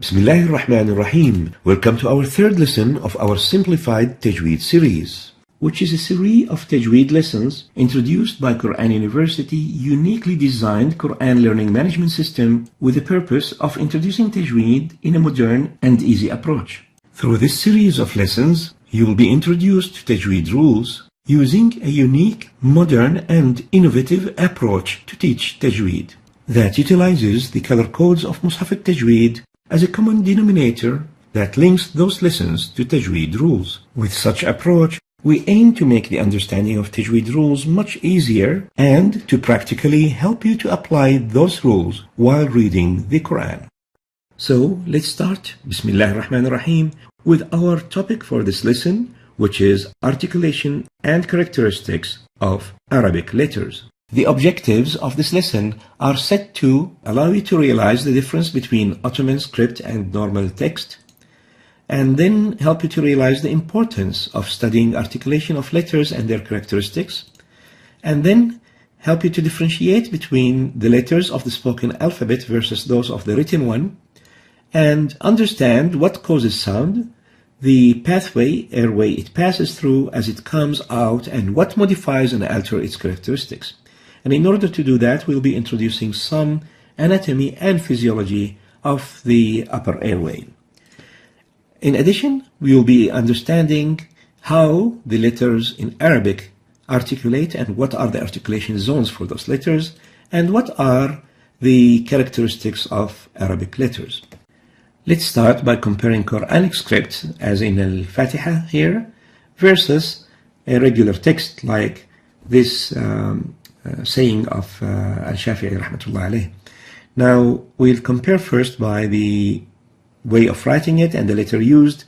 Bismillahir Rahmanir Rahim. Welcome to our third lesson of our simplified Tajweed series, which is a series of Tajweed lessons introduced by Quran University, uniquely designed Quran learning management system with the purpose of introducing Tajweed in a modern and easy approach. Through this series of lessons, you will be introduced to Tajweed rules using a unique, modern and innovative approach to teach Tajweed that utilizes the color codes of Mushaf al-Tajweed as a common denominator that links those lessons to Tajweed rules. With such approach, we aim to make the understanding of Tajweed rules much easier and to practically help you to apply those rules while reading the Quran. So let's start, Bismillahir Rahmanir Rahim, with our topic for this lesson, which is articulation and characteristics of Arabic letters. The objectives of this lesson are set to allow you to realize the difference between Ottoman script and normal text, and then help you to realize the importance of studying articulation of letters and their characteristics, and then help you to differentiate between the letters of the spoken alphabet versus those of the written one, and understand what causes sound, the pathway, airway it passes through as it comes out, and what modifies and alters its characteristics. And in order to do that, we'll be introducing some anatomy and physiology of the upper airway. In addition, we will be understanding how the letters in Arabic articulate and what are the articulation zones for those letters, and what are the characteristics of Arabic letters. Let's start by comparing Quranic script, as in Al-Fatiha here, versus a regular text like this saying of Al-Shafi'i rahmatullah alayh. Now, we'll compare first by the way of writing it and the letter used.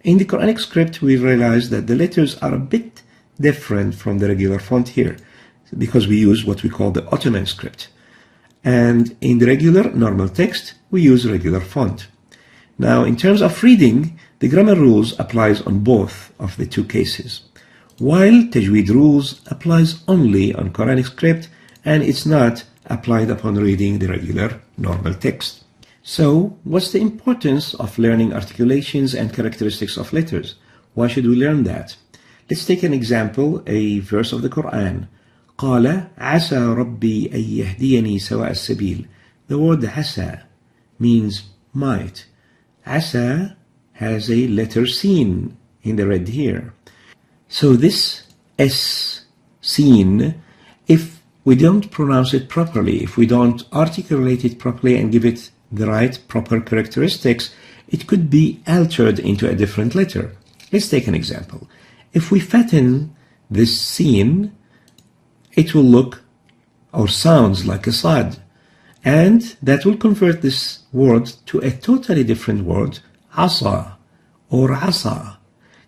In the Quranic script, we realize that the letters are a bit different from the regular font here, because we use what we call the Ottoman script. And in the regular normal text, we use regular font. Now, in terms of reading, the grammar rules applies on both of the two cases, while Tajweed rules applies only on Quranic script, and it's not applied upon reading the regular normal text. So, what's the importance of learning articulations and characteristics of letters? Why should we learn that? Let's take an example, a verse of the Quran. قال عسى ربي أن يهديني سواء السبيل. The word عسى means might. عسى has a letter seen in the red here. So this S seen, if we don't pronounce it properly, if we don't articulate it properly and give it the right proper characteristics, it could be altered into a different letter. Let's take an example. If we fatten this seen, it will look or sounds like a sad, and that will convert this word to a totally different word, asa or asa.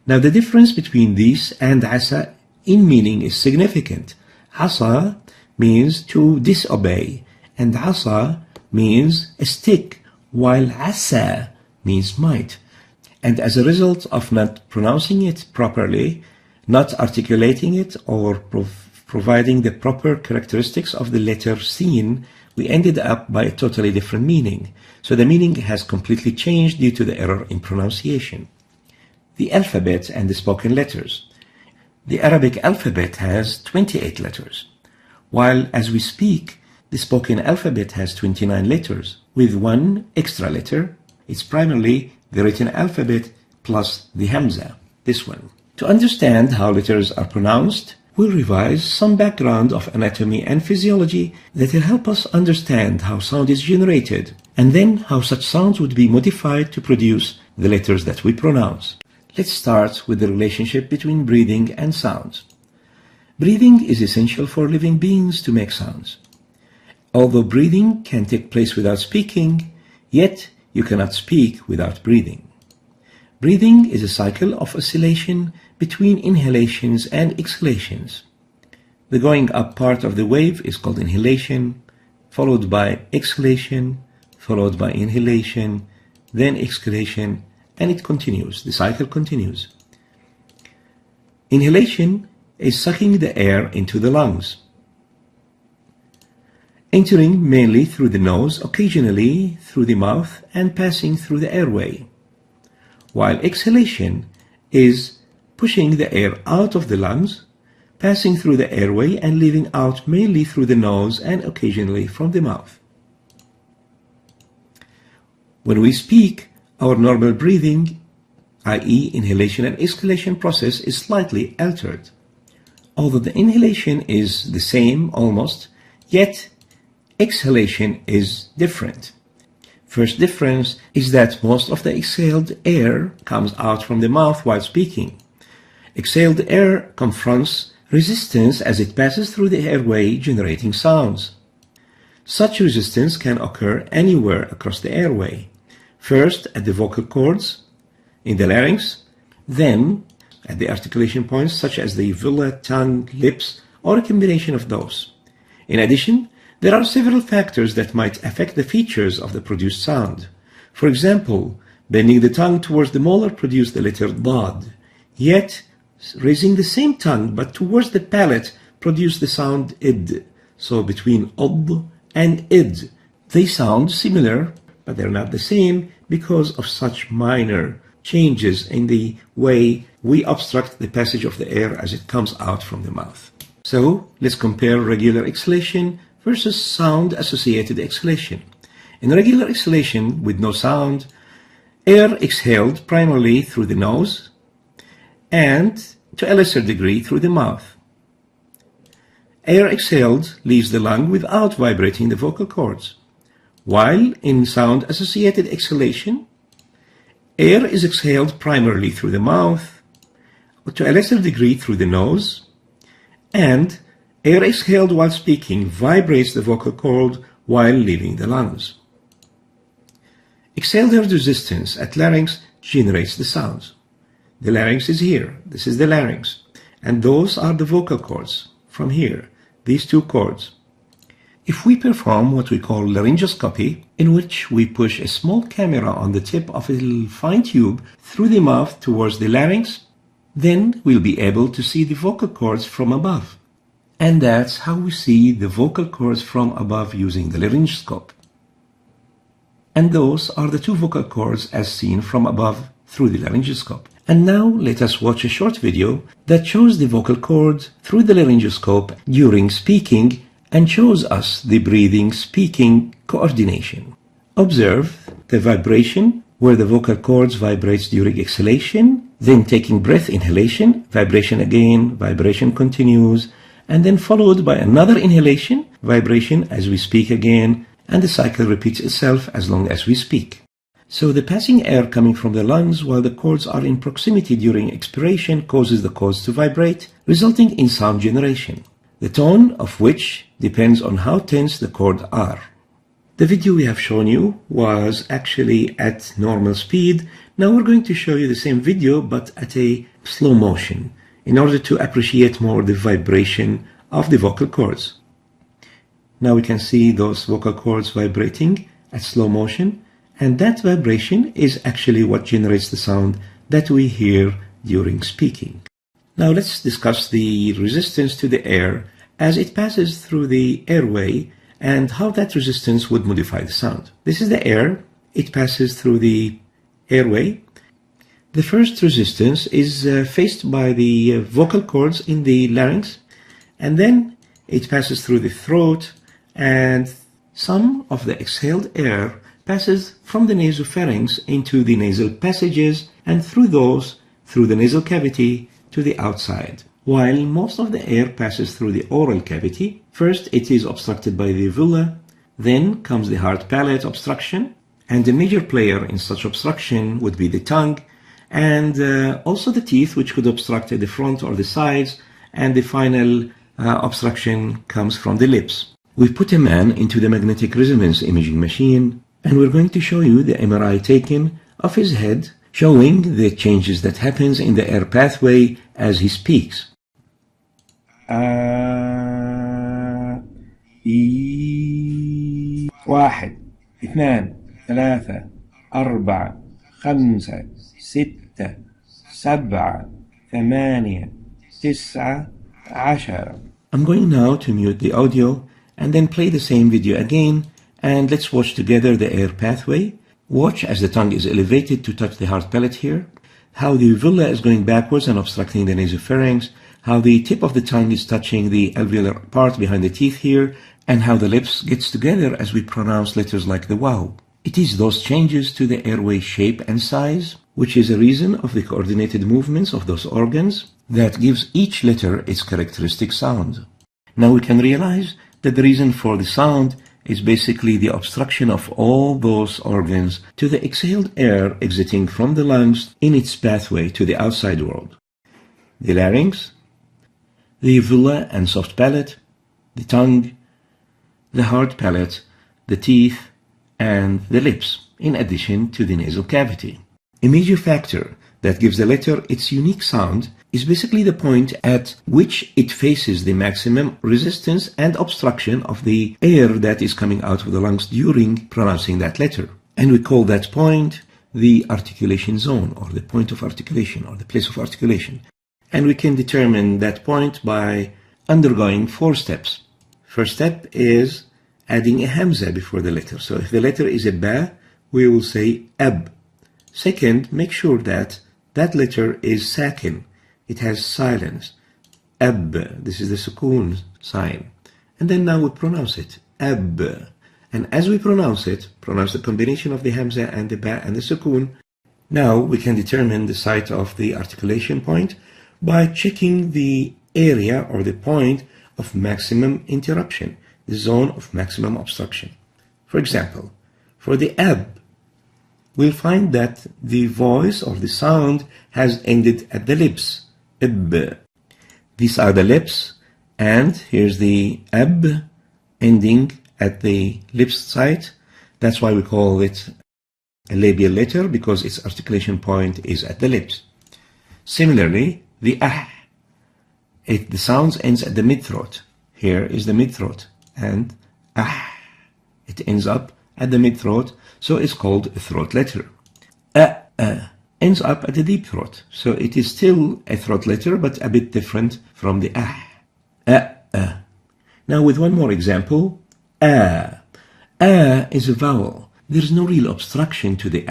Now, the difference between these and asa in meaning is significant. Asa means to disobey, and asa means a stick, while asa means might. And as a result of not pronouncing it properly, not articulating it, or providing the proper characteristics of the letter seen, we ended up by a totally different meaning. So the meaning has completely changed due to the error in pronunciation. The alphabet and the spoken letters. The Arabic alphabet has 28 letters, while as we speak, the spoken alphabet has 29 letters, with one extra letter. It's primarily the written alphabet plus the Hamza, this one. To understand how letters are pronounced, we'll revise some background of anatomy and physiology that will help us understand how sound is generated, and then how such sounds would be modified to produce the letters that we pronounce. Let's start with the relationship between breathing and sounds. Breathing is essential for living beings to make sounds. Although breathing can take place without speaking, yet you cannot speak without breathing. Breathing is a cycle of oscillation between inhalations and exhalations. The going up part of the wave is called inhalation, followed by exhalation, followed by inhalation, then exhalation, and it continues. The cycle continues. Inhalation is sucking the air into the lungs. entering mainly through the nose, occasionally through the mouth, and passing through the airway, while exhalation is pushing the air out of the lungs, passing through the airway and leaving out mainly through the nose and occasionally from the mouth. When we speak, our normal breathing, i.e. inhalation and exhalation process, is slightly altered. Although the inhalation is the same almost, yet exhalation is different. First difference is that most of the exhaled air comes out from the mouth while speaking. Exhaled air confronts resistance as it passes through the airway, generating sounds. Such resistance can occur anywhere across the airway. First at the vocal cords, in the larynx, then at the articulation points such as the uvula, tongue, lips, or a combination of those. In addition, there are several factors that might affect the features of the produced sound. For example, bending the tongue towards the molar produces the letter dad, yet raising the same tongue but towards the palate produces the sound id. So between od and id, they sound similar, but they're not the same because of such minor changes in the way we obstruct the passage of the air as it comes out from the mouth. So let's compare regular exhalation versus sound-associated exhalation. In regular exhalation with no sound, air exhaled primarily through the nose and to a lesser degree through the mouth. Air exhaled leaves the lung without vibrating the vocal cords, while in sound-associated exhalation, air is exhaled primarily through the mouth, to a lesser degree through the nose, and air exhaled while speaking vibrates the vocal cord while leaving the lungs. Exhaled air resistance at larynx generates the sounds. The larynx is here. This is the larynx. And those are the vocal cords from here, these two cords. If we perform what we call laryngoscopy, in which we push a small camera on the tip of a little fine tube through the mouth towards the larynx, then we'll be able to see the vocal cords from above. And that's how we see the vocal cords from above using the laryngoscope. And those are the two vocal cords as seen from above through the laryngoscope. And now let us watch a short video that shows the vocal cords through the laryngoscope during speaking and shows us the breathing-speaking coordination. Observe the vibration where the vocal cords vibrates during exhalation, then taking breath inhalation, vibration again, vibration continues, and then followed by another inhalation, vibration as we speak again, and the cycle repeats itself as long as we speak. So the passing air coming from the lungs while the cords are in proximity during expiration causes the cords to vibrate, resulting in sound generation, the tone of which depends on how tense the cords are. The video we have shown you was actually at normal speed. Now we're going to show you the same video but at a slow motion in order to appreciate more the vibration of the vocal cords. Now we can see those vocal cords vibrating at slow motion, and that vibration is actually what generates the sound that we hear during speaking. Now let's discuss the resistance to the air as it passes through the airway and how that resistance would modify the sound. This is the air. It passes through the airway. The first resistance is faced by the vocal cords in the larynx, and then it passes through the throat, and some of the exhaled air passes from the nasopharynx into the nasal passages and through those through the nasal cavity to the outside. While most of the air passes through the oral cavity, first it is obstructed by the uvula, then comes the hard palate obstruction, and the major player in such obstruction would be the tongue, and also the teeth, which could obstruct at the front or the sides, and the final obstruction comes from the lips. We've put a man into the magnetic resonance imaging machine, and we're going to show you the MRI taken of his head, showing the changes that happens in the air pathway as he speaks. واحد اثنان ثلاثة أربعة خمسة ستة سبعة ثمانية تسعة عشرة. I'm going now to mute the audio and then play the same video again, and let's watch together the air pathway. Watch as the tongue is elevated to touch the hard palate here, how the uvula is going backwards and obstructing the nasopharynx, how the tip of the tongue is touching the alveolar part behind the teeth here, and how the lips gets together as we pronounce letters like the wow. It is those changes to the airway shape and size, which is a reason of the coordinated movements of those organs, that gives each letter its characteristic sound. Now we can realize that the reason for the sound is basically the obstruction of all those organs to the exhaled air exiting from the lungs in its pathway to the outside world. The larynx, the uvula and soft palate, the tongue, the hard palate, the teeth, and the lips, in addition to the nasal cavity. A major factor that gives the letter its unique sound is basically the point at which it faces the maximum resistance and obstruction of the air that is coming out of the lungs during pronouncing that letter. And we call that point the articulation zone, or the point of articulation, or the place of articulation. And we can determine that point by undergoing 4 steps. First step is adding a hamza before the letter. So if the letter is a ba, we will say ab. Second, make sure that that letter is sakin. It has silence. Ab. This is the sukoon sign. And then now we pronounce it. Ab. And as we pronounce it, pronounce the combination of the hamza and the ba and the sukoon. Now we can determine the site of the articulation point by checking the area or the point of maximum interruption, the zone of maximum obstruction. For example, for the ab, we'll find that the voice or the sound has ended at the lips. Ib. These are the lips, and here's the ab ending at the lips site. That's why we call it a labial letter, because its articulation point is at the lips. Similarly, the the sound ends at the mid-throat. Here is the mid-throat, and it ends up at the mid-throat, so it's called a throat letter. Ends up at the deep throat, so it is still a throat letter, but a bit different from the Now with one more example, is a vowel. There's no real obstruction to the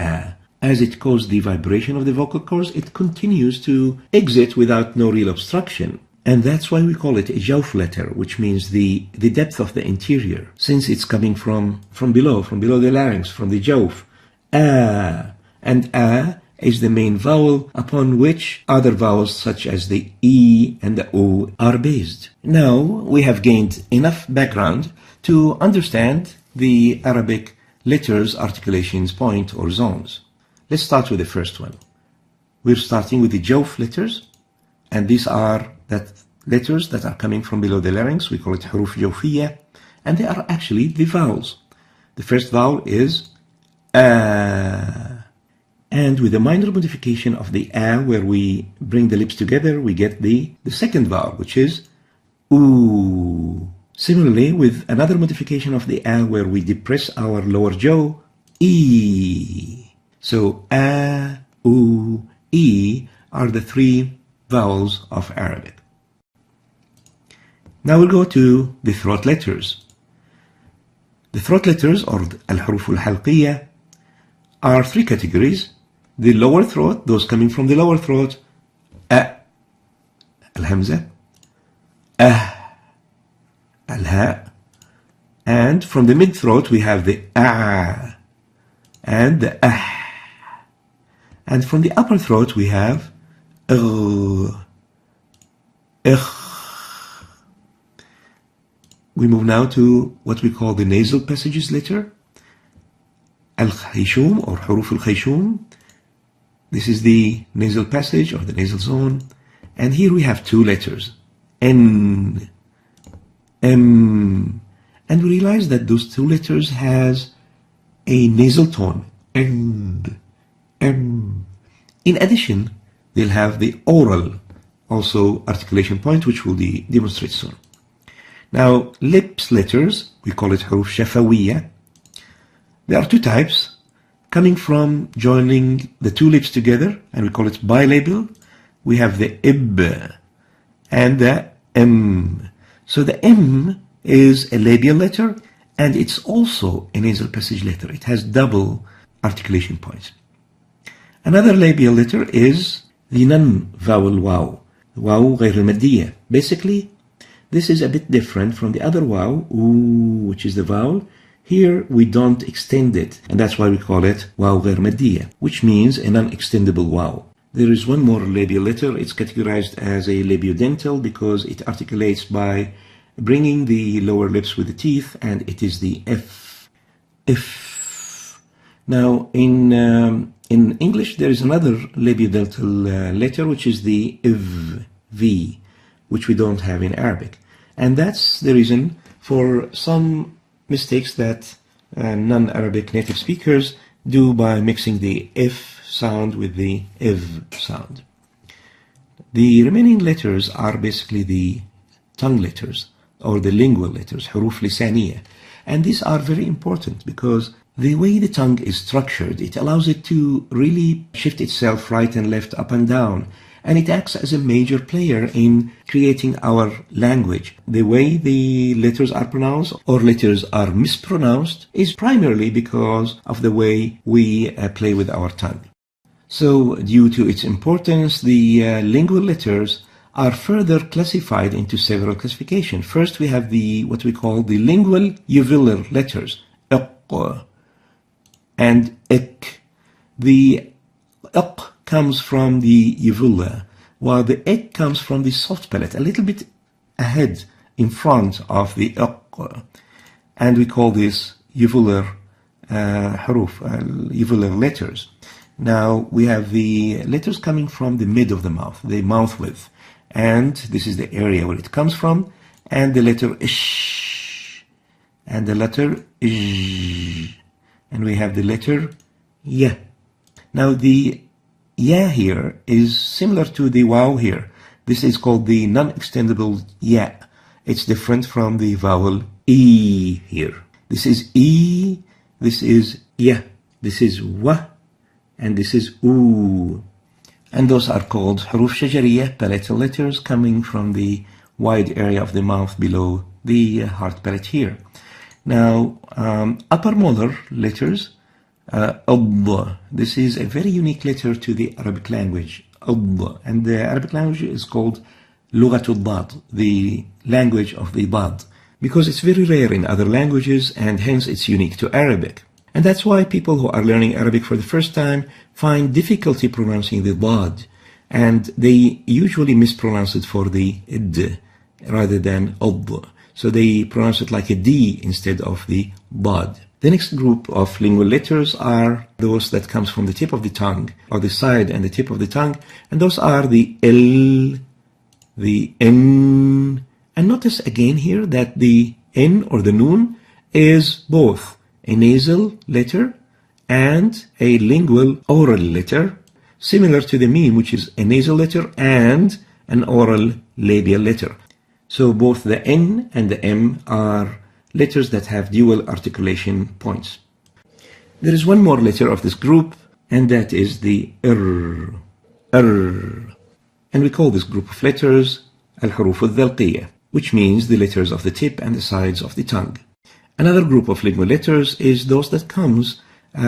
As it causes the vibration of the vocal cords, it continues to exit without no real obstruction. And that's why we call it a jawf letter, which means the depth of the interior, since it's coming from below the larynx, from the jawf. And is the main vowel upon which other vowels such as the E and the O are based. Now we have gained enough background to understand the Arabic letters articulations point or zones. Let's start with the first one. We're starting with the jawf letters, and these are letters that are coming from below the larynx. We call it huruf jawfiyya, and they are actually the vowels. The first vowel is and with a minor modification of the where we bring the lips together, we get the second vowel, which is oo. Similarly, with another modification of the where we depress our lower jaw, e. So oo, e are the 3 vowels of Arabic. Now we'll go to the throat letters. The throat letters, or al-huruf al-halqiyya, are 3 categories. The lower throat, those coming from the lower throat, al-hamza, al-ha, and from the mid throat we have the and the and from the upper throat we have We move now to what we call the nasal passages letter, al-khayshum or huruf al-khayshum. This is the nasal passage or the nasal zone, and here we have 2 letters, N, M, and we realize that those 2 letters has a nasal tone, N, M. In addition, they'll have the oral, also articulation point, which we'll demonstrate soon. Now, lips letters, we call it huruf shafawiyya. There are 2 types, coming from joining the 2 lips together, and we call it bilabial. We have the ib and the m. So the m is a labial letter, and it's also a nasal passage letter. It has double articulation points. Another labial letter is the non-vowel waw, waw غير المادية. Basically, this is a bit different from the other waw, which is the vowel. Here we don't extend it, and that's why we call it waw غير مادية, which means a non-extendable waw. There is one more labial letter. It's categorized as a labiodental because it articulates by bringing the lower lips with the teeth, and it is the F. F. Now, in English, there is another labiodental letter, which is the V, which we don't have in Arabic. And that's the reason for some mistakes that non-Arabic native speakers do by mixing the F sound with the IV sound. The remaining letters are basically the tongue letters, or the lingual letters, حروف لسانية. And these are very important because the way the tongue is structured, it allows it to really shift itself right and left, up and down. And it acts as a major player in creating our language. The way the letters are pronounced or letters are mispronounced is primarily because of the way we play with our tongue. So, due to its importance, the lingual letters are further classified into several classifications. First, we have what we call the lingual uvular letters, ق and ik. The q comes from the uvula, while the ik comes from the soft palate, a little bit ahead, in front of the q. And we call this uvular uvular letters. Now, we have the letters coming from the mid of the mouth width. And this is the area where it comes from, and the letter sh, and the letter j, and we have the letter ya. Now the ya here is similar to the waw here. This is called the non-extendable ya. It's different from the vowel e here. This is e, this is ya, this is wa, and this is oo. And those are called حروف شجرية, palatal letters coming from the wide area of the mouth below the hard palate here. Now, upper molar letters, أض. This is a very unique letter to the Arabic language, أض. And the Arabic language is called لغة الضاد, the language of the ضاد, because it's very rare in other languages and hence it's unique to Arabic. And that's why people who are learning Arabic for the first time find difficulty pronouncing the ضاد, and they usually mispronounce it for the d rather than ض. So they pronounce it like a d instead of the ضاد. The next group of lingual letters are those that comes from the tip of the tongue, or the side and the tip of the tongue, and those are the L, the N. And notice again here that the N or the noon is both a nasal letter and a lingual oral letter, similar to the meme, which is a nasal letter and an oral labial letter. So both the N and the M are letters that have dual articulation points. There is one more letter of this group, and that is the R. R. And we call this group of letters الحروف الذلقية, which means the letters of the tip and the sides of the tongue. Another group of lingual letters is those that comes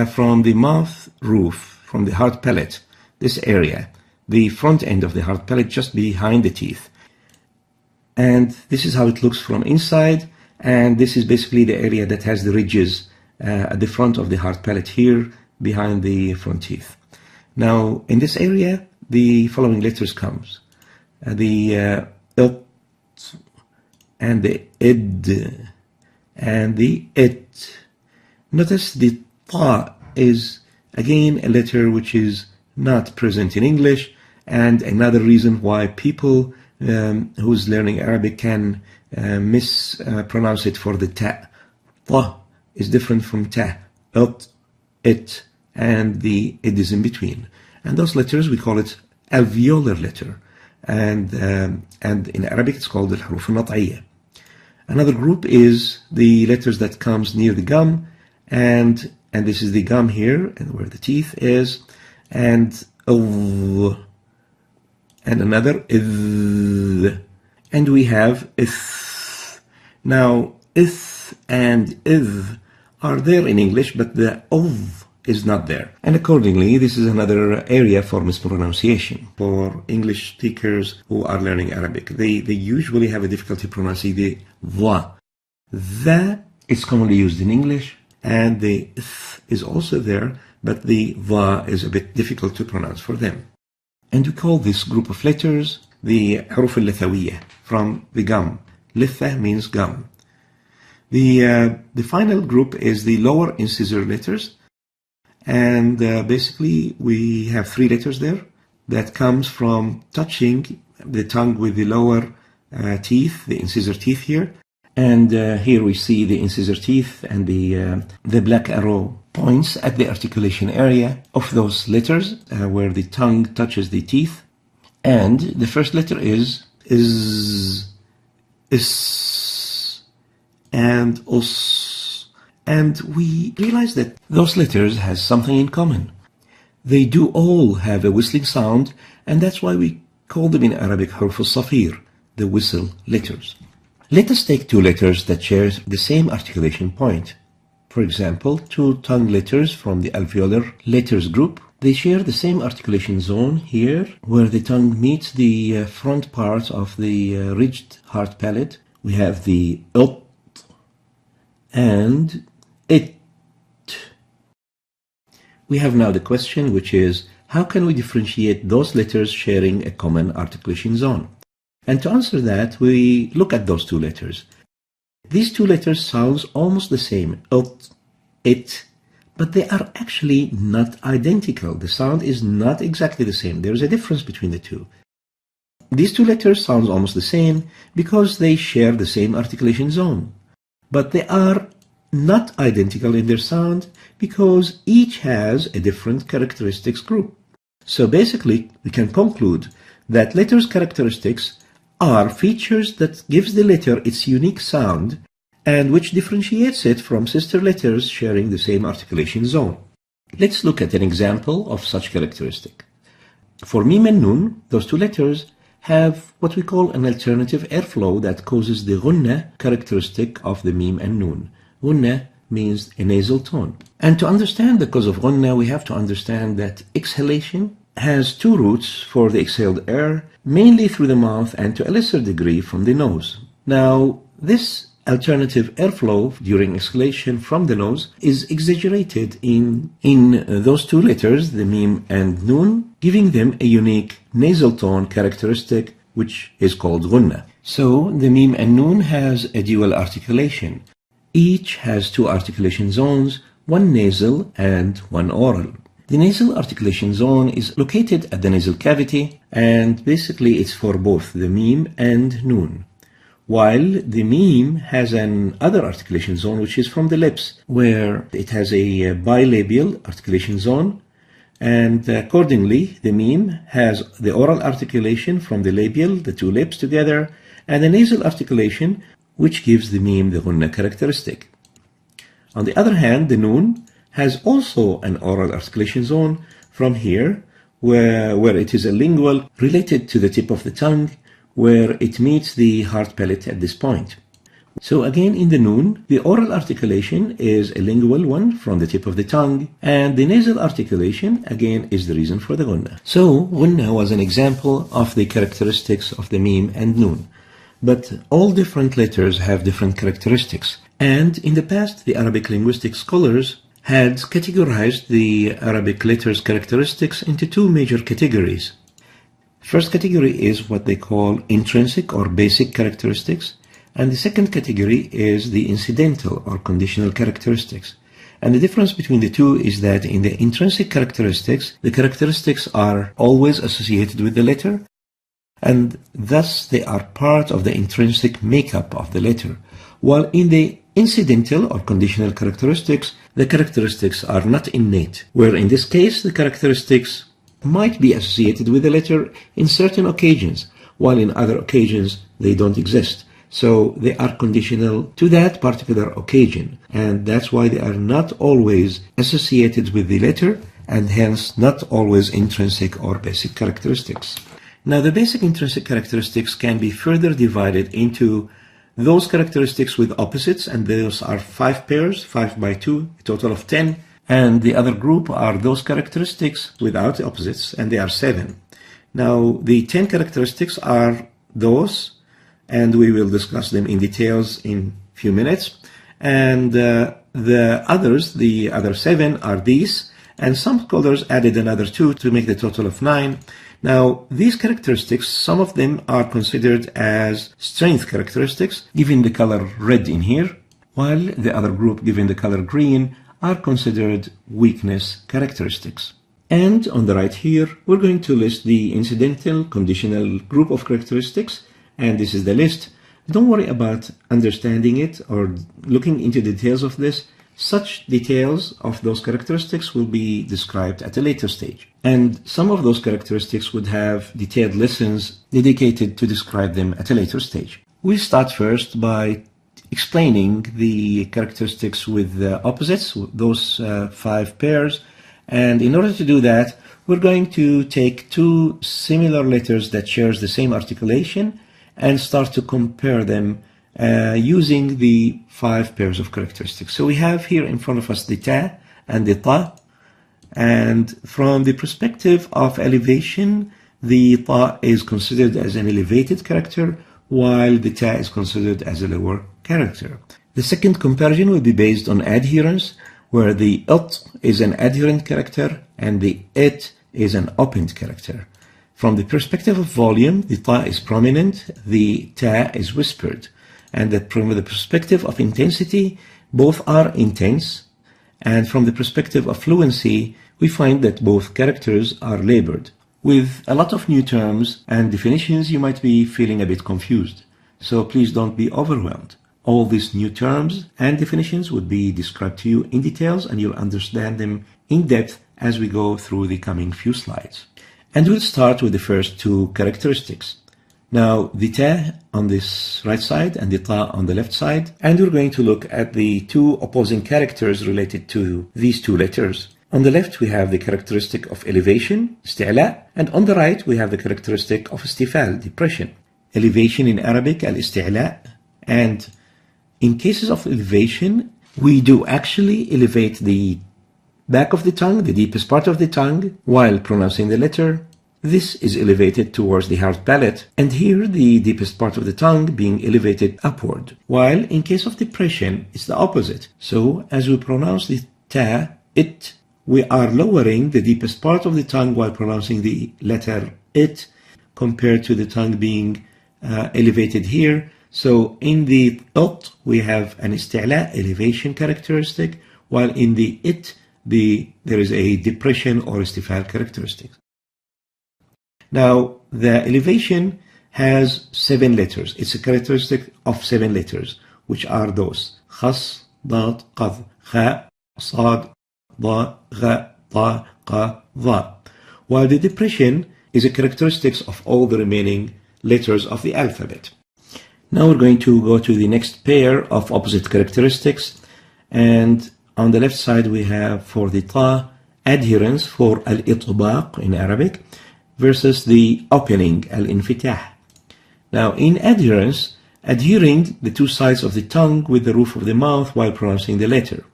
from the mouth roof, from the hard palate, this area, the front end of the hard palate just behind the teeth. And this is how it looks from inside, and this is basically the area that has the ridges at the front of the hard palate here, behind the front teeth. Now, in this area, the following letters comes. The and the id, and the it. Notice the ta is again a letter which is not present in English, and another reason why people who's learning Arabic can mispronounce it for the ta. Ta is different from ta, it, and the it is in between. And those letters, we call it alveolar letter, and in Arabic it's called الحروف النطعية. Another group is the letters that comes near the gum, and this is the gum here, and where the teeth is, and another and we have Now, ith and ith are there in English, but the ov is not there. And accordingly, this is another area for mispronunciation for English speakers who are learning Arabic. They usually have a difficulty pronouncing the va. The is commonly used in English, and the th is also there, but the va is a bit difficult to pronounce for them. And we call this group of letters the حروف اللثوية, from the gum. Litha means gum. The final group is the lower incisor letters, and basically we have 3 letters there that comes from touching the tongue with the lower teeth, the incisor teeth here. And here we see the incisor teeth, and the black arrow points at the articulation area of those letters where the tongue touches the teeth. And the first letter is and us. And we realize that those letters has something in common. They do all have a whistling sound, and that's why we call them in Arabic حروف الصفير, the whistle letters. Let us take 2 letters that share the same articulation point. For example, 2 tongue letters from the alveolar letters group. They share the same articulation zone here, where the tongue meets the front part of the ridged hard palate. We have the ut and it. We have now the question, which is, how can we differentiate those letters sharing a common articulation zone? And to answer that, we look at those 2 letters. These 2 letters sound almost the same, ut, it, but they are actually not identical. The sound is not exactly the same. There is a difference between the 2. These 2 letters sound almost the same because they share the same articulation zone. But they are not identical in their sound because each has a different characteristics group. So basically, we can conclude that letters' characteristics are features that gives the letter its unique sound and which differentiates it from sister letters sharing the same articulation zone. Let's look at an example of such characteristic. For mim and nun, those 2 letters have what we call an alternative airflow that causes the Ghunna characteristic of the mim and nun. Ghunna means a nasal tone. And to understand the cause of Ghunna, we have to understand that exhalation has 2 roots for the exhaled air, mainly through the mouth and to a lesser degree from the nose. Now, this alternative airflow during exhalation from the nose is exaggerated in those 2 letters, the mim and nun, giving them a unique nasal tone characteristic, which is called Ghunna. So, the mim and nun has a dual articulation. Each has 2 articulation zones, one nasal and one oral. The nasal articulation zone is located at the nasal cavity, and basically it's for both the mim and nun. While the mim has an other articulation zone, which is from the lips, where it has a bilabial articulation zone, and accordingly the mim has the oral articulation from the labial, the 2 lips together, and the nasal articulation, which gives the mim the Ghunna characteristic. On the other hand, the nun has also an oral articulation zone from here, where it is a lingual related to the tip of the tongue, where it meets the hard palate at this point. So again, in the nun, the oral articulation is a lingual one from the tip of the tongue, and the nasal articulation, again, is the reason for the Ghunna. So, Ghunna was an example of the characteristics of the mim and nun. But all different letters have different characteristics. And in the past, the Arabic linguistic scholars had categorized the Arabic letters' characteristics into 2 major categories. First category is what they call intrinsic or basic characteristics, and the second category is the incidental or conditional characteristics. And the difference between the 2 is that in the intrinsic characteristics, the characteristics are always associated with the letter, and thus they are part of the intrinsic makeup of the letter, while in the incidental or conditional characteristics, the characteristics are not innate, where in this case the characteristics might be associated with the letter in certain occasions, while in other occasions they don't exist. So they are conditional to that particular occasion, and that's why they are not always associated with the letter, and hence not always intrinsic or basic characteristics. Now, the basic intrinsic characteristics can be further divided into those characteristics with opposites, and those are 5 pairs, 5 by 2, a total of 10. And the other group are those characteristics without opposites, and they are 7. Now, the 10 characteristics are those, and we will discuss them in details in a few minutes. And the others, the other 7, are these, and some scholars added another 2 to make the total of 9. Now, these characteristics, some of them are considered as strength characteristics, given the color red in here, while the other group, given the color green, are considered weakness characteristics. And on the right here, we're going to list the incidental conditional group of characteristics, and this is the list. Don't worry about understanding it or looking into details of this. Such details of those characteristics will be described at a later stage. And some of those characteristics would have detailed lessons dedicated to describe them at a later stage. We'll start first by explaining the characteristics with the opposites, those 5 pairs. And in order to do that, we're going to take 2 similar letters that share the same articulation and start to compare them using the 5 pairs of characteristics. So we have here in front of us the ta and the ta, and from the perspective of elevation, the ta is considered as an elevated character, while the ta is considered as a lower character. The second comparison will be based on adherence, where the it is an adherent character and the it is an opened character. From the perspective of volume, the ta is prominent, the ta is whispered. And that from the perspective of intensity, both are intense. And from the perspective of fluency, we find that both characters are labored. With a lot of new terms and definitions, you might be feeling a bit confused. So please don't be overwhelmed. All these new terms and definitions would be described to you in details, and you'll understand them in depth as we go through the coming few slides. And we'll start with the first 2 characteristics. Now, the ta on this right side and the ta on the left side, and we're going to look at the 2 opposing characters related to these 2 letters. On the left, we have the characteristic of elevation, isti'la, and on the right, we have the characteristic of istifal, depression. Elevation in Arabic, al-isti'la, and in cases of elevation, we do actually elevate the back of the tongue, the deepest part of the tongue, while pronouncing the letter. This is elevated towards the hard palate, and here the deepest part of the tongue being elevated upward. While in case of depression, it's the opposite. So as we pronounce the ta, it, we are lowering the deepest part of the tongue while pronouncing the letter it, compared to the tongue being elevated here. So in the it, we have an isti'la, elevation characteristic, while in the it, there is a depression or istifal characteristic. Now, the elevation has 7 letters. It's a characteristic of 7 letters, which are those: khas, dad, qad, kha, sad, da, gha, ta, qa, dha. While the depression is a characteristic of all the remaining letters of the alphabet. Now we're going to go to the next pair of opposite characteristics, and on the left side we have for the ta, adherence for al-itbaq in Arabic, versus the opening, al-infitah. Now, in adherence, adhering the 2 sides of the tongue with the roof of the mouth while pronouncing the letter.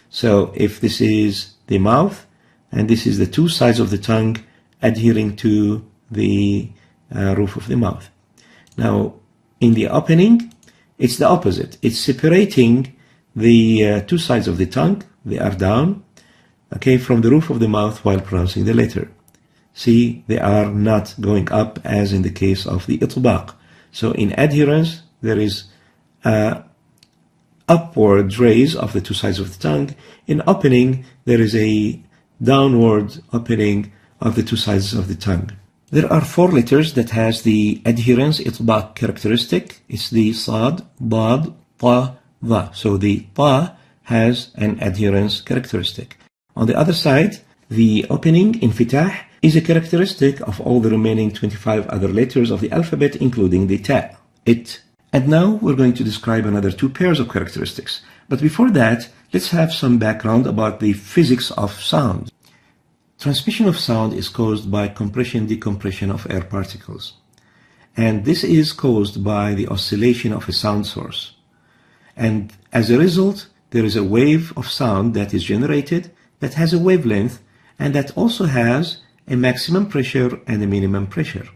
So, if this is the mouth, and this is the 2 sides of the tongue adhering to the roof of the mouth. Now, in the opening, it's the opposite. It's separating the 2 sides of the tongue, they are down, okay, from the roof of the mouth while pronouncing the letter. See, they are not going up as in the case of the itbaq. So in adherence, there is a upward raise of the 2 sides of the tongue. In opening, there is a downward opening of the 2 sides of the tongue. There are 4 letters that has the adherence itbaq characteristic. It's the sad, dad, ta, dha. So the ta has an adherence characteristic. On the other side, the opening, infitah, is a characteristic of all the remaining 25 other letters of the alphabet, including the ta, it. And now we're going to describe another 2 pairs of characteristics. But before that, let's have some background about the physics of sound. Transmission of sound is caused by compression-decompression of air particles. and this is caused by the oscillation of a sound source. And as a result, there is a wave of sound that is generated that has a wavelength and that also has a maximum pressure and a minimum pressure.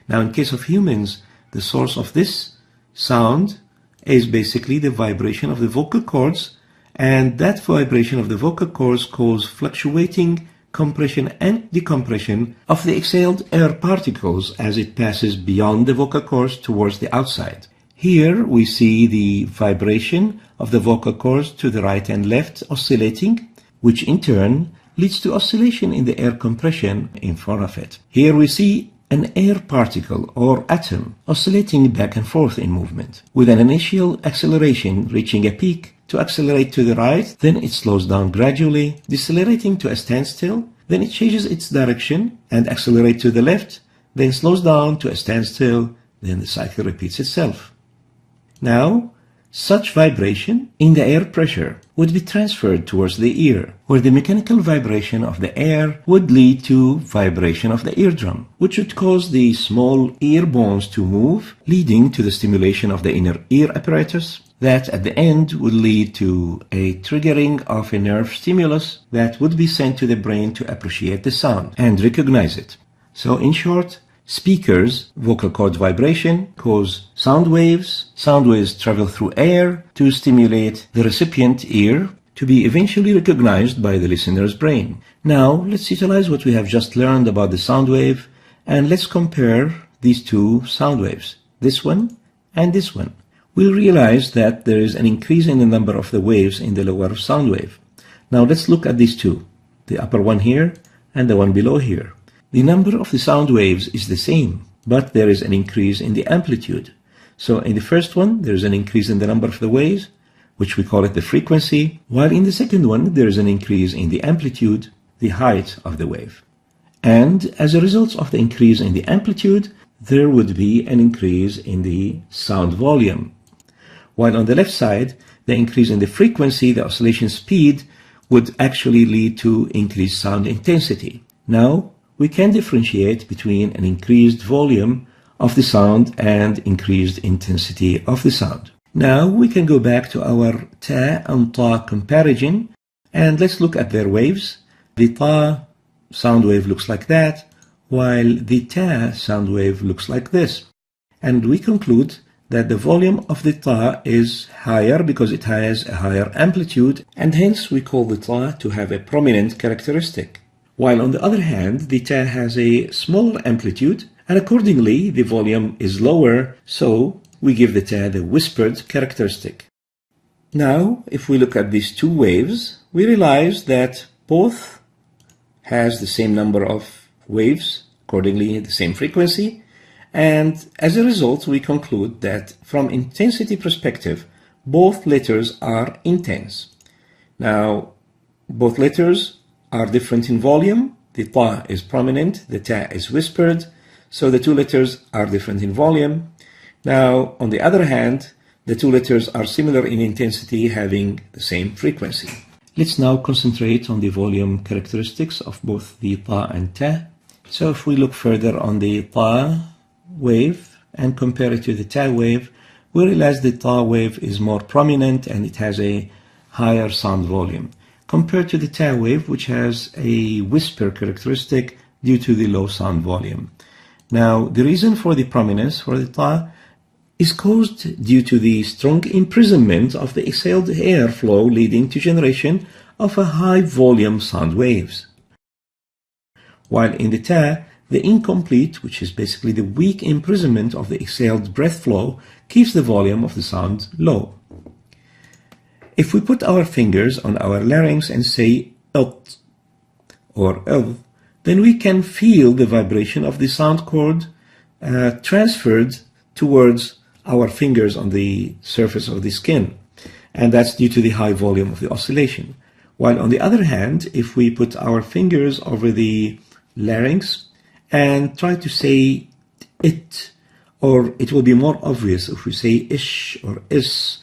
Now, in case of humans, the source of this sound is basically the vibration of the vocal cords, and that vibration of the vocal cords causes fluctuating compression and decompression of the exhaled air particles as it passes beyond the vocal cords towards the outside. Here we see the vibration of the vocal cords to the right and left oscillating, which in turn leads to oscillation in the air compression in front of it. Here we see an air particle or atom oscillating back and forth in movement, with an initial acceleration reaching a peak to accelerate to the right, then it slows down gradually, decelerating to a standstill, then it changes its direction and accelerates to the left, then slows down to a standstill, then the cycle repeats itself. Now, such vibration in the air pressure would be transferred towards the ear, where the mechanical vibration of the air would lead to vibration of the eardrum, which would cause the small ear bones to move, leading to the stimulation of the inner ear apparatus, that at the end would lead to a triggering of a nerve stimulus that would be sent to the brain to appreciate the sound and recognize it. So in short, speakers' vocal cord vibration cause sound waves. Sound waves travel through air to stimulate the recipient ear to be eventually recognized by the listener's brain. Now, let's utilize what we have just learned about the sound wave, and let's compare these two sound waves, this one and this one. We'll realize that there is an increase in the number of the waves in the lower sound wave. Now let's look at these two, the upper one here and the one below here. The number of the sound waves is the same, but there is an increase in the amplitude. So in the first one, there is an increase in the number of the waves, which we call it the frequency, while in the second one, there is an increase in the amplitude, the height of the wave. And as a result of the increase in the amplitude, there would be an increase in the sound volume. While on the left side, the increase in the frequency, the oscillation speed, would actually lead to increased sound intensity. Now, we can differentiate between an increased volume of the sound and increased intensity of the sound. Now, we can go back to our ta and ta comparison, and let's look at their waves. The ta sound wave looks like that, while the ta sound wave looks like this. And we conclude that the volume of the ta is higher because it has a higher amplitude, and hence we call the ta to have a prominent characteristic. While on the other hand, the ta has a smaller amplitude, and accordingly the volume is lower, so we give the ta the whispered characteristic. Now, if we look at these two waves, we realize that both has the same number of waves, accordingly the same frequency, and as a result, we conclude that from intensity perspective, both letters are intense. Now, both letters are different in volume. The ta is prominent, the ta is whispered, so the two letters are different in volume. Now, on the other hand, the two letters are similar in intensity, having the same frequency. Let's now concentrate on the volume characteristics of both the ta and ta. So if we look further on the ta wave and compare it to the ta wave, we realize the ta wave is more prominent and it has a higher sound volume compared to the ta wave, which has a whisper characteristic due to the low sound volume. Now, the reason for the prominence for the ta is caused due to the strong imprisonment of the exhaled air flow, leading to generation of a high volume sound waves. While in the ta, the incomplete, which is basically the weak imprisonment of the exhaled breath flow, keeps the volume of the sound low. If we put our fingers on our larynx and say ut or then we can feel the vibration of the sound cord transferred towards our fingers on the surface of the skin, and that's due to the high volume of the oscillation. While on the other hand, if we put our fingers over the larynx and try to say it, or it will be more obvious if we say ish or is,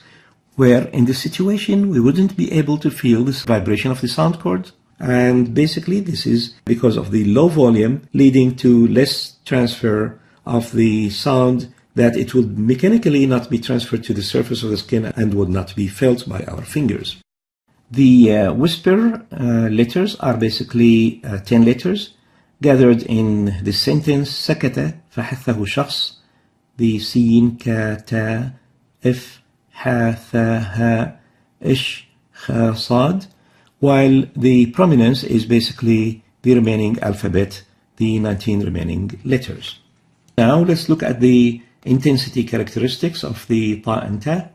where in this situation we wouldn't be able to feel this vibration of the sound cord, and basically this is because of the low volume leading to less transfer of the sound that it would mechanically not be transferred to the surface of the skin and would not be felt by our fingers. The whisper letters are basically 10 letters gathered in the sentence سكت فحثه شخص. The سين كا تا إف حا ثا ها إش خا صاد, while the prominence is basically the remaining alphabet, the 19 remaining letters. Now let's look at the intensity characteristics of the ta and ta.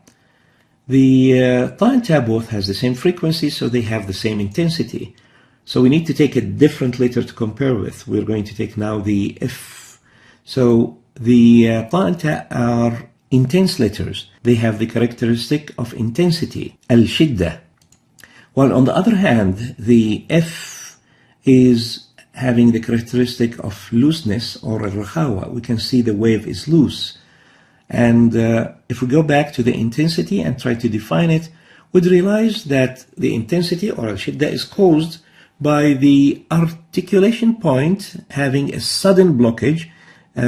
The ta and ta both has the same frequency, so they have the same intensity. So we need to take a different letter to compare with. We're going to take now the F. So the ta and ta are intense letters. They have the characteristic of intensity, al-shidda. While on the other hand, the F is having the characteristic of looseness or al-rakhawa. We can see the wave is loose. And if we go back to the intensity and try to define it, we'd realize that the intensity or al-shidda is caused by the articulation point having a sudden blockage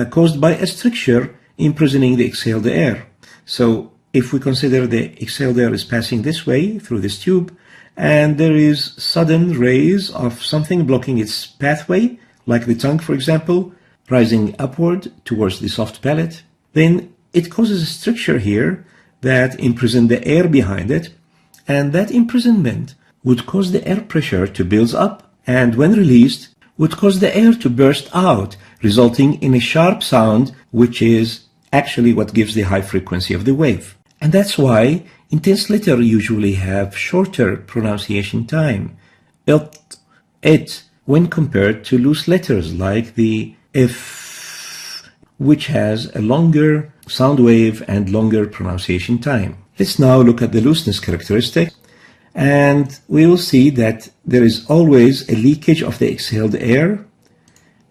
caused by a stricture imprisoning the exhaled air. So if we consider the exhaled air is passing this way through this tube, and there is sudden rays of something blocking its pathway, like the tongue, for example, rising upward towards the soft palate, then it causes a stricture here that imprisons the air behind it, and that imprisonment would cause the air pressure to build up, and when released, would cause the air to burst out, resulting in a sharp sound, which is actually what gives the high frequency of the wave. And that's why intense letters usually have shorter pronunciation time, it, when compared to loose letters like the F, which has a longer sound wave and longer pronunciation time. Let's now look at the looseness characteristic, and we will see that there is always a leakage of the exhaled air.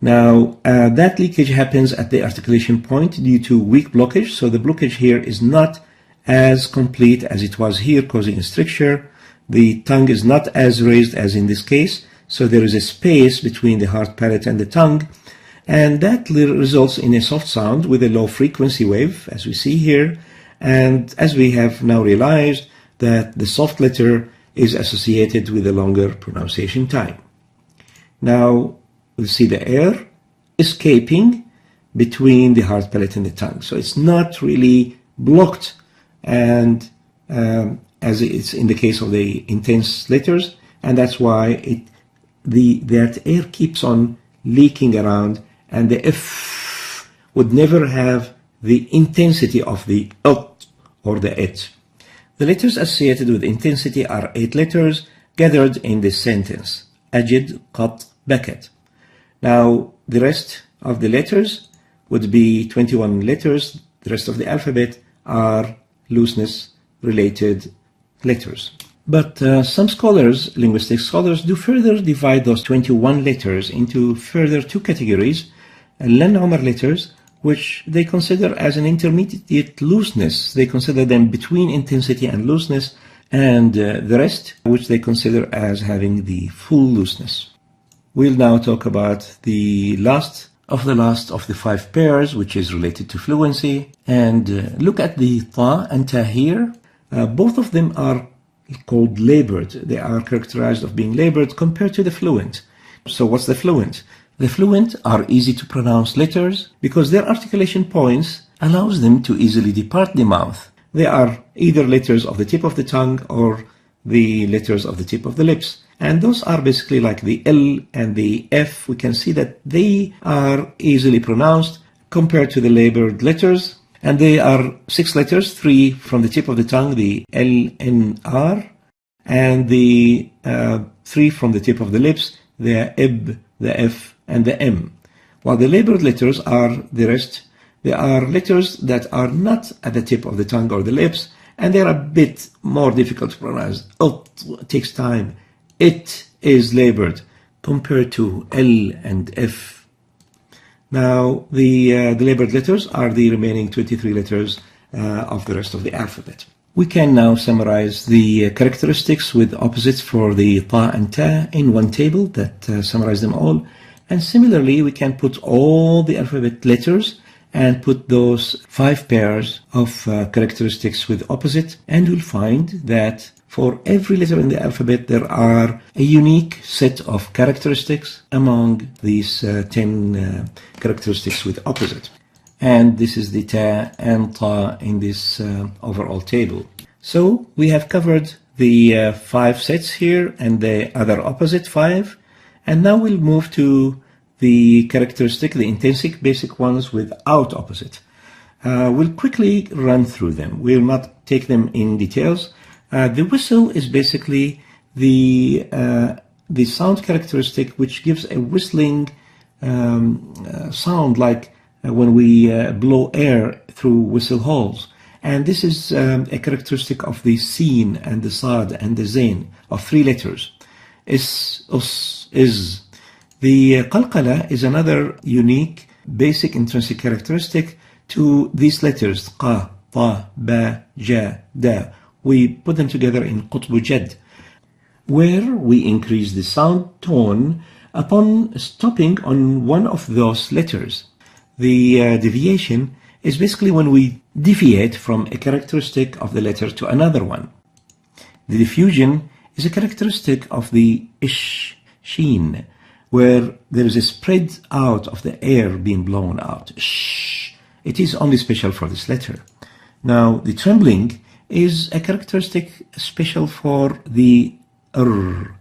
Now, that leakage happens at the articulation point due to weak blockage, so the blockage here is not as complete as it was here, causing a stricture. The tongue is not as raised as in this case, so there is a space between the hard palate and the tongue, and that results in a soft sound with a low frequency wave, as we see here, and as we have now realized that the soft letter is associated with a longer pronunciation time. Now, we'll see the air escaping between the hard palate and the tongue, so it's not really blocked, and as it's in the case of the intense letters, and that's why that air keeps on leaking around, and the F would never have the intensity of the ut or the it. The letters associated with intensity are 8 letters gathered in this sentence, ajid, qat, bakat. Now, the rest of the letters would be 21 letters. The rest of the alphabet are looseness-related letters. But some scholars, linguistic scholars, do further divide those 21 letters into further 2 categories, Lan Umar letters, which they consider as an intermediate looseness. They consider them between intensity and looseness, and the rest, which they consider as having the full looseness. We'll now talk about the last of the 5 pairs, which is related to fluency, and look at the ta and ta here. Both of them are called labored. They are characterized of being labored compared to the fluent. So what's the fluent? The fluent are easy to pronounce letters because their articulation points allows them to easily depart the mouth. They are either letters of the tip of the tongue or the letters of the tip of the lips. And those are basically like the L and the F. We can see that they are easily pronounced compared to the labored letters. And they are 6 letters, 3 from the tip of the tongue, the L, N, R, and the 3 from the tip of the lips, the ib, the F, and the M. While the labored letters are the rest, they are letters that are not at the tip of the tongue or the lips, and they're a bit more difficult to pronounce. It takes time. It is labored compared to L and F. Now, the labored letters are the remaining 23 letters of the rest of the alphabet. We can now summarize the characteristics with opposites for the ta and ta in one table that summarize them all. And similarly, we can put all the alphabet letters and put those 5 pairs of characteristics with opposite, and you'll find that for every letter in the alphabet there are a unique set of characteristics among these 10 characteristics with opposite. And this is the ta and ta in this overall table. So we have covered the 5 sets here and the other opposite 5, and now we'll move to the characteristic, the intrinsic basic ones without opposite. We'll quickly run through them. We'll not take them in details. The whistle is basically the sound characteristic which gives a whistling sound, like when we blow air through whistle holes. And this is a characteristic of the sin and the sad and the zain of 3 letters. Is, us, is. The qalqala is another unique basic intrinsic characteristic to these letters, qa, ta, ba, ja, da. We put them together in qutb jad, where we increase the sound tone upon stopping on one of those letters. The deviation is basically when we deviate from a characteristic of the letter to another one. The diffusion is a characteristic of the ish, sheen, where there is a spread out of the air being blown out. Shh. It is only special for this letter. Now, the trembling is a characteristic special for the r.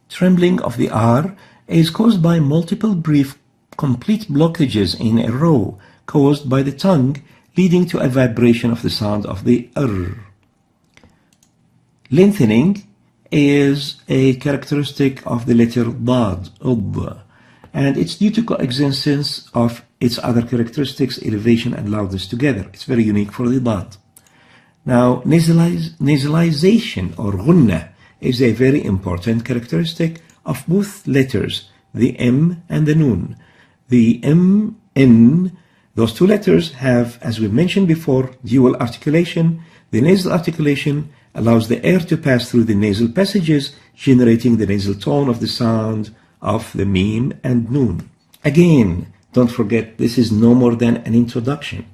Trembling of the r is caused by multiple brief complete blockages in a row caused by the tongue, leading to a vibration of the sound of the r. Lengthening is a characteristic of the letter dad, and it's due to coexistence of its other characteristics, elevation and loudness together. It's very unique for the dad. Now, nasalization or ghunna is a very important characteristic of both letters, the m and the nun. The m, n, those 2 letters have, as we mentioned before, dual articulation. The nasal articulation allows the air to pass through the nasal passages, generating the nasal tone of the sound of the meme and nun. Again, don't forget, this is no more than an introduction.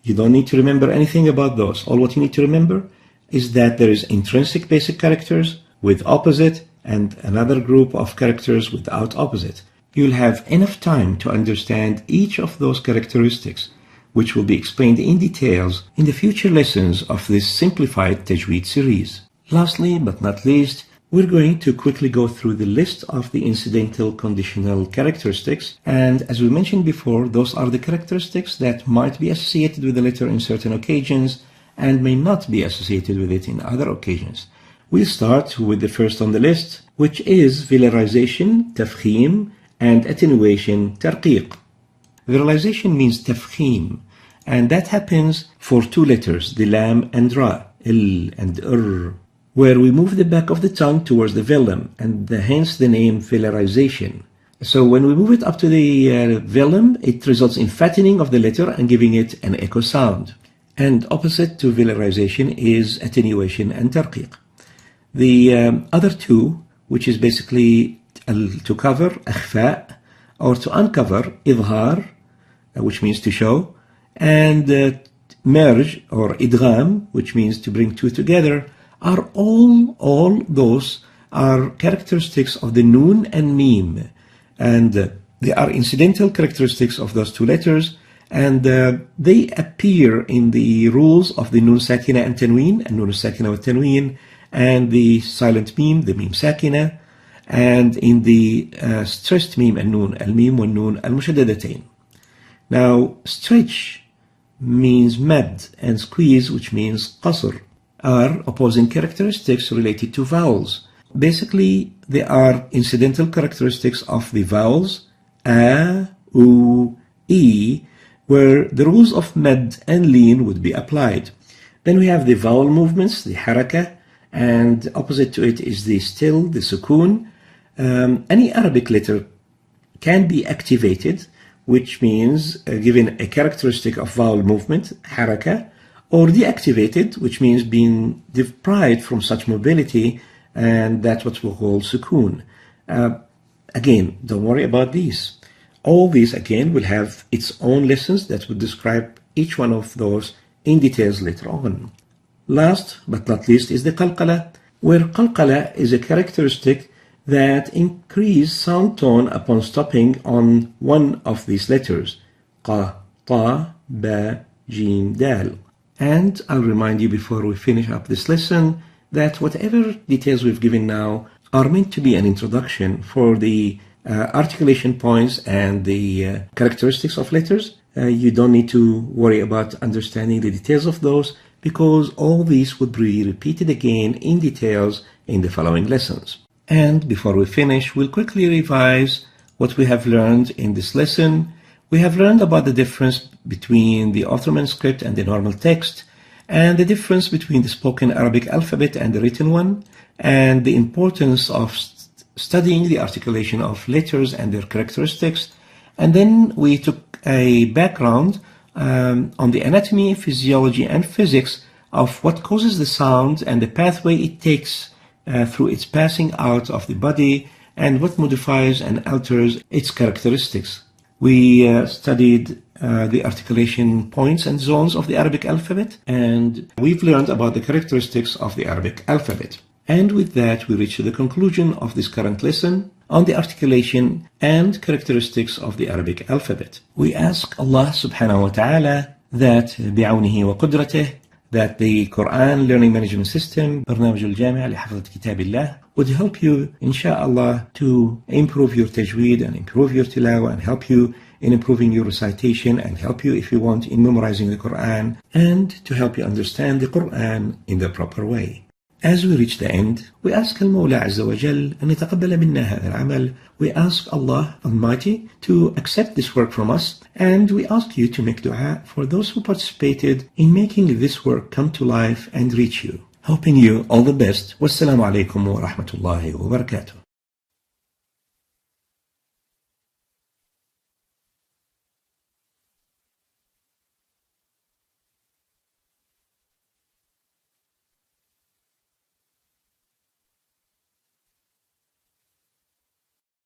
You don't need to remember anything about those. All what you need to remember is that there is intrinsic basic characters with opposite and another group of characters without opposite. You'll have enough time to understand each of those characteristics, which will be explained in details in the future lessons of this simplified Tajweed series. Lastly, but not least, we're going to quickly go through the list of the incidental conditional characteristics, and as we mentioned before, those are the characteristics that might be associated with the letter in certain occasions and may not be associated with it in other occasions. We'll start with the first on the list, which is velarization, tafkhim, and attenuation, tarqiq. Velarization means tafkhim, and that happens for 2 letters, the lam and ra, il and where we move the back of the tongue towards the velum, and hence the name velarization. So when we move it up to the velum, it results in fattening of the letter and giving it an echo sound. And opposite to velarization is attenuation and tarqiq. The other 2, which is basically to cover, akhfa, or to uncover, idhar, which means to show, and merge or idgham, which means to bring 2 together, are all those are characteristics of the nun and meme, and they are incidental characteristics of those 2 letters, and they appear in the rules of the nun sakina and tanween, and nun sakina with tanween, and the silent meme, the meme sakina, and in the stressed meme and nun, al-meme wa nun al-mushaddadatain. Now, stretch means mad, and squeeze, which means qasr, are opposing characteristics related to vowels. Basically, they are incidental characteristics of the vowels a, u, e, where the rules of mad and lean would be applied. Then we have the vowel movements, the haraka, and opposite to it is the still, the sukoon. Any Arabic letter can be activated, which means given a characteristic of vowel movement, haraka, or deactivated, which means being deprived from such mobility, and that's what we call sukoon. Again, don't worry about these. All these again will have its own lessons that will describe each one of those in details later on. Last but not least is the qalqala, where qalqala is a characteristic that increase sound tone upon stopping on one of these letters, qa, ta, ba, jim, dal. And I'll remind you before we finish up this lesson that whatever details we've given now are meant to be an introduction for the articulation points and the characteristics of letters. You don't need to worry about understanding the details of those, because all these would be repeated again in details in the following lessons. And before we finish, we'll quickly revise what we have learned in this lesson. We have learned about the difference between the Ottoman script and the normal text, and the difference between the spoken Arabic alphabet and the written one, and the importance of studying the articulation of letters and their characteristics. And then we took a background on the anatomy, physiology, and physics of what causes the sound and the pathway it takes through its passing out of the body, and what modifies and alters its characteristics. We studied the articulation points and zones of the Arabic alphabet, and we've learned about the characteristics of the Arabic alphabet. And with that, we reach the conclusion of this current lesson on the articulation and characteristics of the Arabic alphabet. We ask Allah subhanahu wa ta'ala that بعونه وقدرته, that the Quran Learning Management System, برنامج الجامع لحفظة كتاب الله, would help you, inshallah, to improve your tajweed and improve your tilawa and help you in improving your recitation and help you, if you want, in memorizing the Quran and to help you understand the Quran in the proper way. As we reach the end, we ask Al-Mawla Azza wa Jal أن يتقبل منا هذا العمل. We ask Allah Almighty to accept this work from us, and we ask you to make dua for those who participated in making this work come to life and reach you. Hoping you all the best. Wassalamu alaikum wa rahmatullahi wa barakatuh.